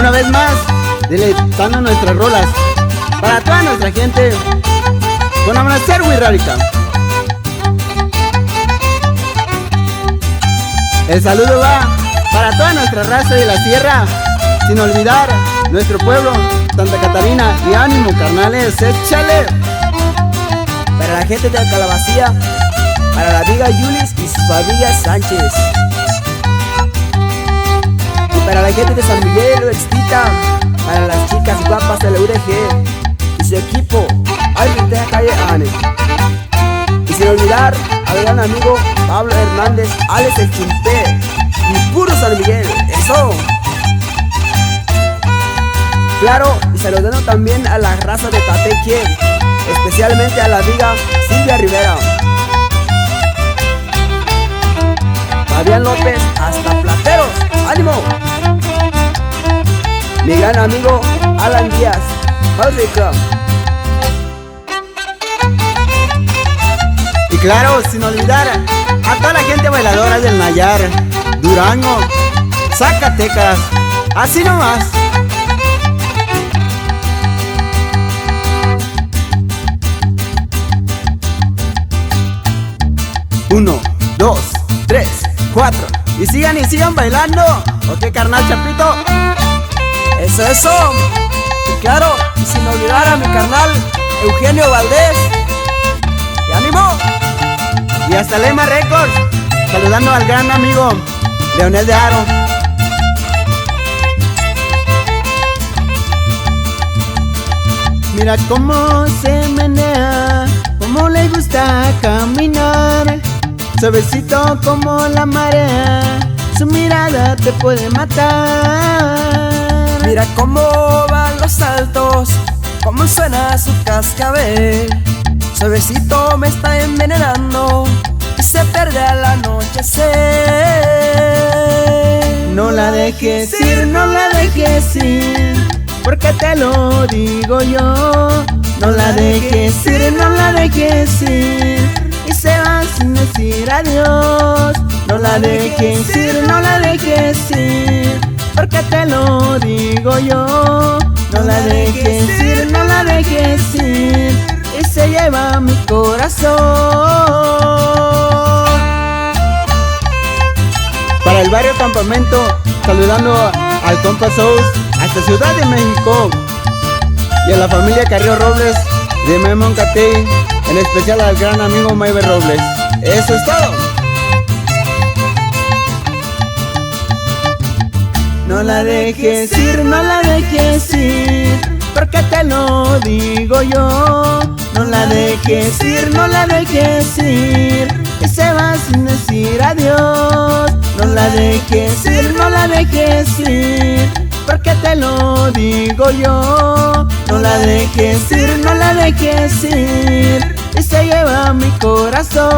Una vez más, deleitando nuestras rolas para toda nuestra gente con Amanecer Wixárika. El saludo va para toda nuestra raza de la sierra, sin olvidar nuestro pueblo, Santa Catarina. Y ánimo, carnales, échale. Para la gente de Calabacía, para la Viga Yulis y su familia Sánchez. Y para la gente de San Miguel, Extita, para las chicas guapas de la UDG y su equipo, Alguien de la calle Ane. Y sin olvidar al gran amigo Pablo Hernández, Alex el Chumpe y puro San Miguel, eso. Claro, y saludando también a la raza de Tateque, especialmente a la Viga Silvia Rivera, Fabián López, hasta Plateros, ánimo. Mi gran amigo Alan Díaz, Fábrica. Y claro, sin olvidar a toda la gente bailadora del Nayar, Durango, Zacatecas, así nomás. Uno, dos, tres, cuatro. Y sigan bailando. ¿Ok, carnal Chapito? Eso. Y claro, y sin olvidar a mi carnal Eugenio Valdés. ¡Y ánimo! Y hasta Lema Records, saludando al gran amigo Leonel de Aro. Mira cómo se menea, cómo le gusta caminar, suavecito como la marea, su mirada te puede matar. Mira cómo van los saltos, cómo suena su cascabel, suavecito me está envenenando y se pierde al anochecer. No la dejes ir, no la dejes ir, porque te lo digo yo. No la dejes ir, no la dejes ir, y se va sin decir adiós. No la dejes ir, no la dejes ir, porque te lo digo yo. No la dejes ir, no la dejes ir, y se lleva mi corazón. Para el barrio Campamento, saludando al compa Sous hasta Ciudad de México, y a la familia Carrillo Robles de Memon Catey, en especial al gran amigo Maybe Robles. Eso es todo. No la dejes ir, no la dejes ir, porque te lo digo yo. No la dejes ir, no la dejes ir, y se va sin decir adiós. No la dejes ir, no la dejes ir, porque te lo digo yo. No la dejes ir, no la dejes ir, y se lleva mi corazón.